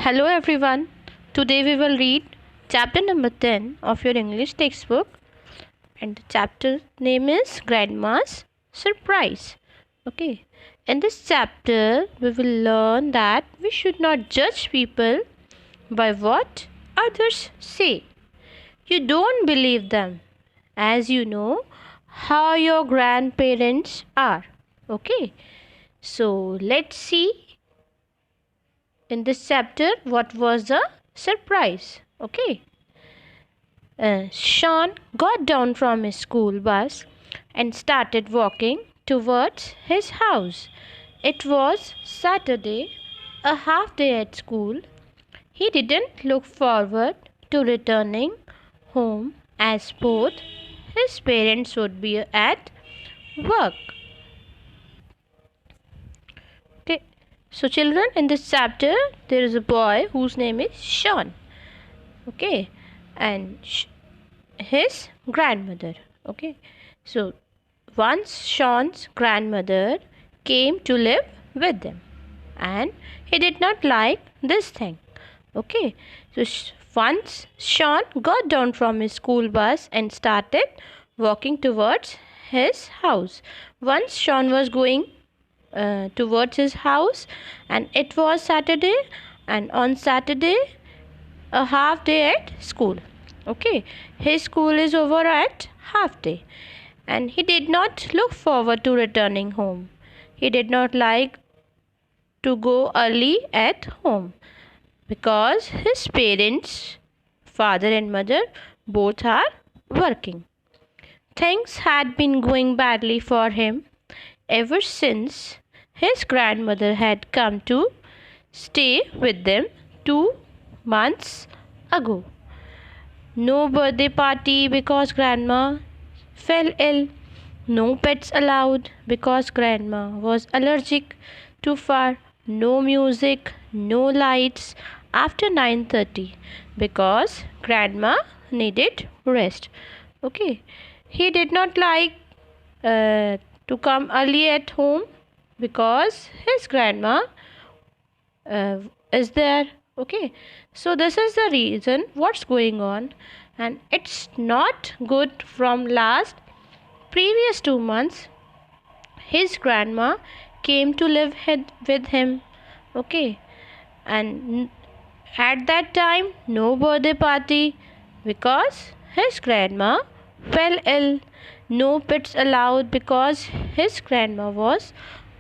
Hello everyone. Today we will read chapter number 10 of your English textbook, and the chapter name is Grandma's Surprise. Okay. In this chapter we will learn that we should not judge people by what others say. You don't believe them as you know how your grandparents are. Okay. So let's see in this chapter what was the surprise. Okay. Sean got down from his school bus and started walking towards his house. It was Saturday, a half day at school. He didn't look forward to returning home as both his parents would be at work. Okay. So children, in this chapter there is a boy whose name is Sean. Okay. And his grandmother. Okay. So once Sean's grandmother came to live with them, and he did not like this thing. Okay. So once Sean got down from his school bus and started walking towards his house. Once Sean was going towards his house, and it was Saturday, and on Saturday a half day at school. Okay, his school is over at half day, and he did not look forward to returning home. He did not like to go early at home because his parents, father and mother, both are working. Things had been going badly for him ever since his grandmother had come to stay with them 2 months ago. No birthday party because grandma fell ill. No pets allowed because grandma was allergic to fur. No music, no lights after 9:30 because grandma needed rest. Okay. He did not like to come early at home because his grandma is there. Okay, so this is the reason what's going on, and it's not good. From last previous 2 months his grandma came to live with him. Okay, and at that time no birthday party because his grandma fell ill. No pets allowed because his grandma was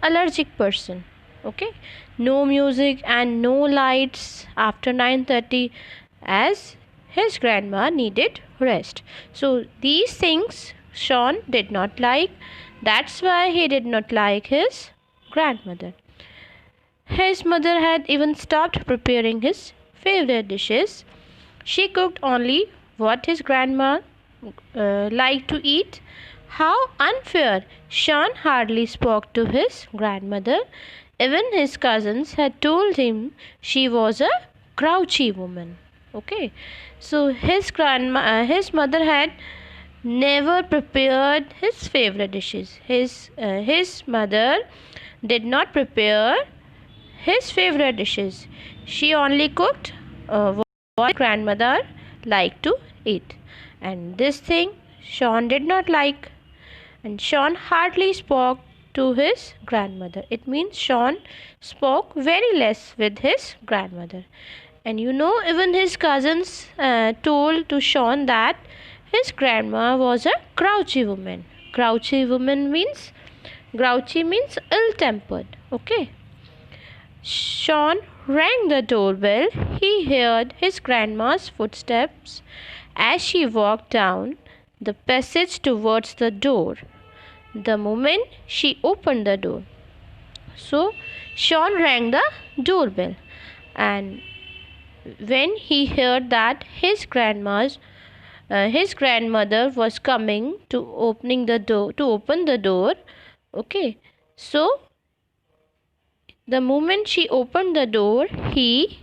allergic person. Okay, no music and no lights after 9:30 as his grandma needed rest. So these things Sean did not like. That's why he did not like his grandmother. His mother had even stopped preparing his favorite dishes. She cooked only what his grandma liked to eat. How unfair! Sean hardly spoke to his grandmother. Even his cousins had told him she was a grouchy woman. Okay, so his mother had never prepared his favorite dishes. His mother did not prepare his favorite dishes. She only cooked what grandmother liked to eat, and this thing Sean did not like, and Sean hardly spoke to his grandmother. It means Sean spoke very less with his grandmother. And even his cousins told to Sean that his grandma was a grouchy woman. Grouchy means ill-tempered. Okay. Sean rang the doorbell. He heard his grandma's footsteps as she walked down the passage towards the door. The moment she opened the door, so Sean rang the doorbell, and when he heard that his grandmother was coming to open the door. Okay, so the moment she opened the door, he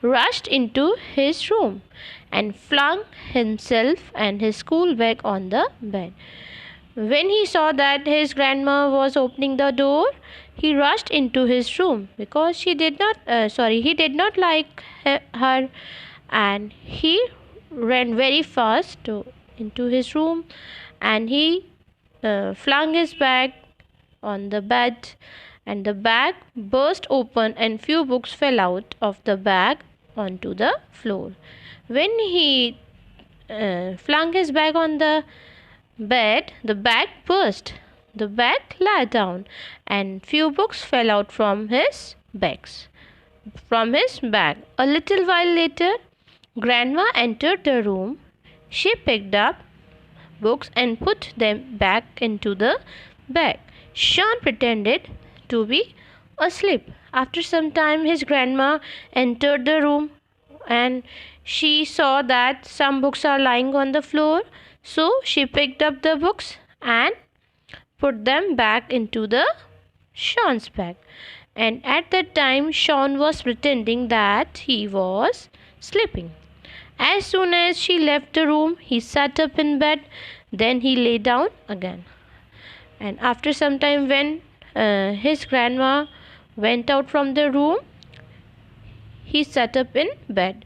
rushed into his room and flung himself and his school bag on the bed. When he saw that his grandma was opening the door, he rushed into his room because he did not like her, and he ran very fast into his room, and he flung his bag on the bed, and the bag burst open and few books fell out of the bag onto the floor. When he flung his bag on the bed, the bag burst. The bag lay down, and few books fell out from his bag. A little while later, Grandma entered the room. She picked up books and put them back into the bag. Sean pretended to be asleep. After some time, his grandma entered the room and she saw that some books are lying on the floor. So she picked up the books and put them back into the Sean's bag. And at that time, Sean was pretending that he was sleeping. As soon as she left the room, he sat up in bed. Then he lay down again. And after some time, when his grandma went out from the room, he sat up in bed.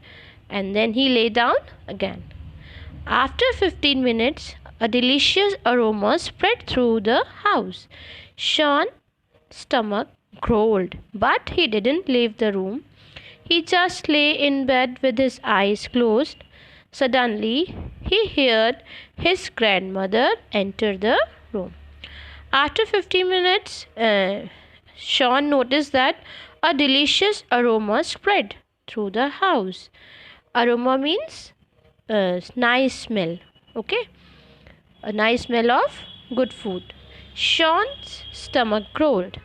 And then he lay down again. After 15 minutes, a delicious aroma spread through the house. Sean's stomach growled, but he didn't leave the room. He just lay in bed with his eyes closed. Suddenly, he heard his grandmother enter the room. After 15 minutes, Sean noticed that a delicious aroma spread through the house. Aroma means nice smell. Okay, a nice smell of good food. Sean's stomach growled,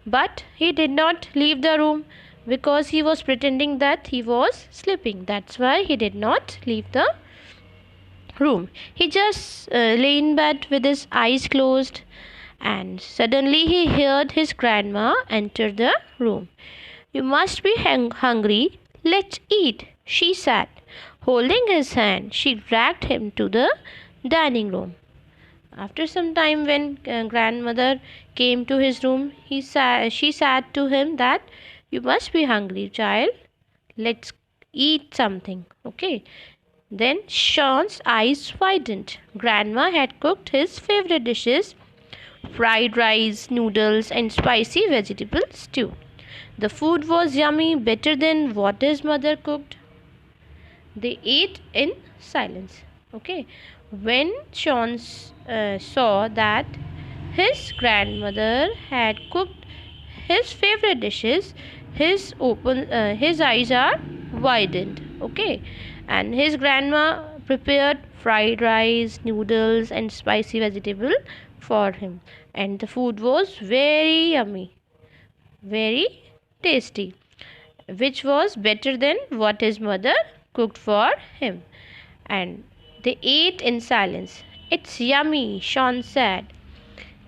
but he did not leave the room because he was pretending that he was sleeping. That's why he did not leave the room. He just lay in bed with his eyes closed, and suddenly he heard his grandma enter the room. "You must be hungry. Let's eat," she said. Holding his hand, she dragged him to the dining room. After some time, when grandmother came to his room, she said to him that you must be hungry, child. Let's eat something. Okay. Then Sean's eyes widened. Grandma had cooked his favorite dishes: fried rice, noodles, and spicy vegetable stew. The food was yummy, better than what his mother cooked. They ate in silence. Okay. When Sean saw that his grandmother had cooked his favorite dishes, his eyes are widened. Okay. And his grandma prepared fried rice, noodles, and spicy vegetable for him. And the food was very yummy, very tasty, which was better than what his mother cooked for him. And they ate in silence. "It's yummy," Sean said,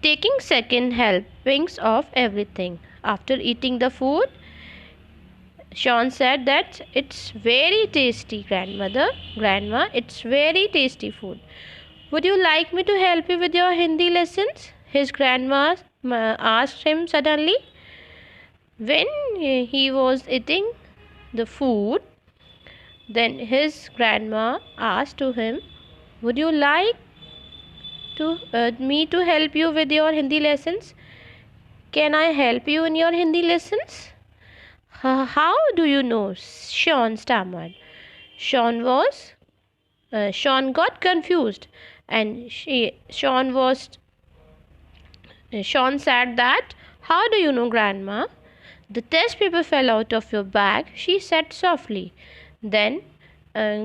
taking second helpings of everything. After eating the food, Sean said that it's very tasty, Grandma, it's very tasty food. Would you like me to help you with your Hindi lessons? His grandma asked him suddenly. When he was eating the food, then his grandma asked to him, "Would you like me to help you with your Hindi lessons? Can I help you in your Hindi lessons?" "How do you know?" Sean stammered. Sean got confused, and Sean said that, "How do you know, Grandma?" "The test paper fell out of your bag," she said softly. Then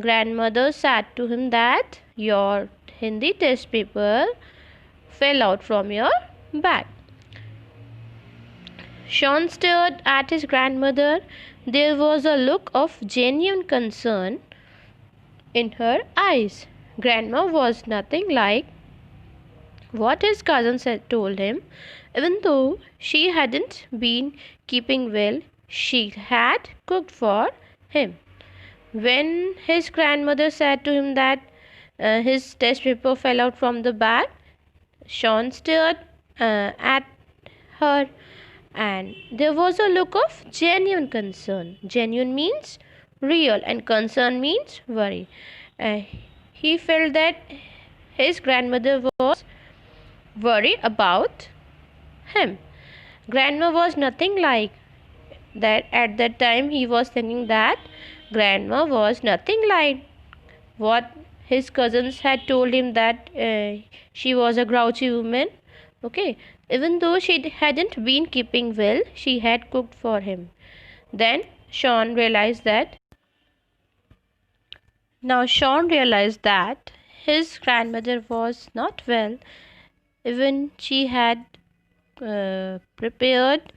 grandmother said to him that your Hindi test paper fell out from your bag. Sean stared at his grandmother. There was a look of genuine concern in her eyes. Grandma was nothing like what his cousins had told him. Even though she hadn't been keeping well, she had cooked for him. When his grandmother said to him that his test paper fell out from the bag, Sean stared at her, and there was a look of genuine concern. Genuine means real, and concern means worry. Uh, he felt that his grandmother was worried about him. Grandma was nothing like that. At that time, he was thinking that grandma was nothing like what his cousins had told him, that she was a grouchy woman. Okay, even though she hadn't been keeping well, she had cooked for him. Then Sean realized that Sean realized that his grandmother was not well. Even she had prepared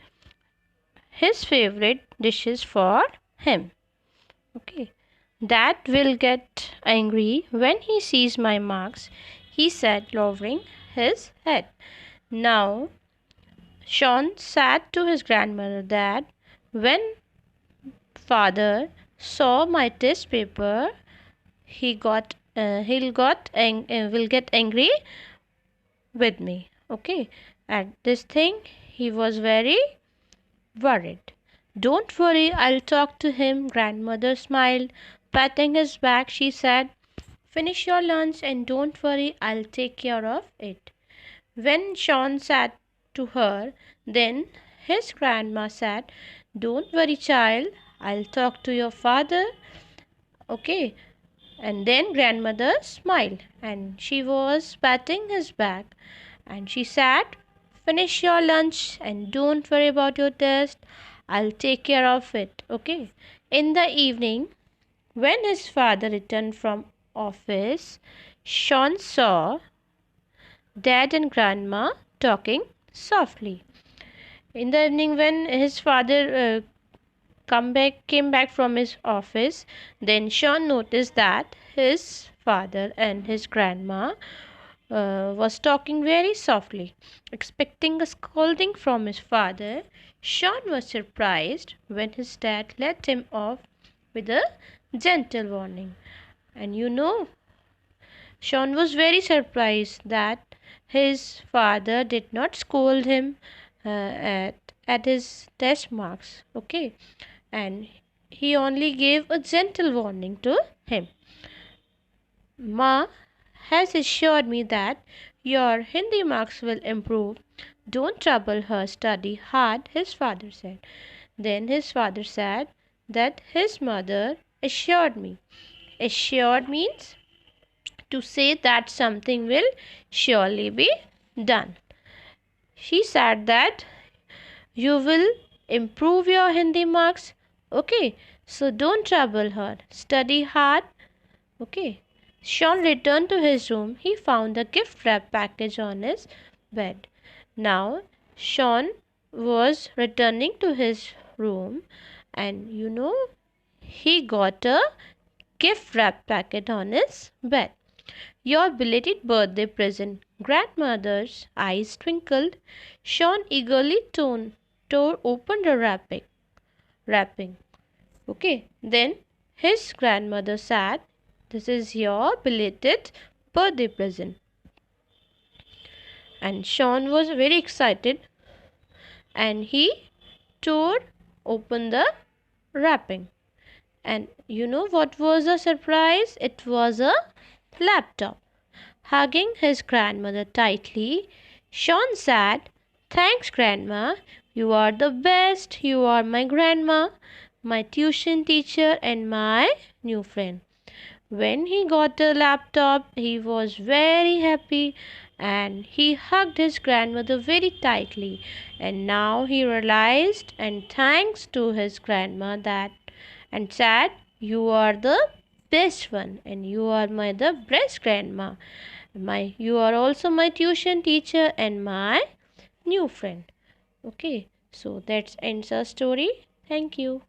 his favorite dishes for him. Okay, Dad will get angry when he sees my marks, he said, lowering his head. Now, Sean said to his grandmother that when father saw my test paper, will get angry with me. Okay, at this thing, he was very worried. Don't worry, I'll talk to him. Grandmother smiled. Patting his back, she said, finish your lunch and don't worry, I'll take care of it. When Sean said to her, then his grandma said, don't worry, child, I'll talk to your father. Okay. And then grandmother smiled and she was patting his back and she said, finish your lunch and don't worry about your test. I'll take care of it. Okay. In the evening, when his father returned from office, Sean saw Dad and Grandma talking softly. In the evening, when his father came back from his office, then Sean noticed that his father and his grandma was talking very softly. Expecting a scolding from his father, Sean was surprised when his dad let him off with a gentle warning. And Sean was very surprised that his father did not scold him at his test marks. Okay, and he only gave a gentle warning to him. Ma has assured me that your Hindi marks will improve. Don't trouble her, study hard, his father said. Then his father said that his mother assured me. Assured means to say that something will surely be done. She said that you will improve your Hindi marks. Okay, so don't trouble her. Study hard. Okay. Sean returned to his room. He found a gift wrap package on his bed. Now, Sean was returning to his room and he got a gift wrap packet on his bed. Your belated birthday present. Grandmother's eyes twinkled. Sean eagerly tore open the wrapping. Okay. Then his grandmother said, this is your belated birthday present. And Sean was very excited and he tore open the wrapping. And what was a surprise? It was a laptop. Hugging his grandmother tightly, Sean said, thanks, Grandma. You are the best. You are my grandma, my tuition teacher, and my new friend. When he got the laptop, he was very happy and he hugged his grandmother very tightly. And now he realized and thanks to his grandma and said, you are the best one and you are the best grandma. You are also my tuition teacher and my new friend. Okay, so that ends our story. Thank you.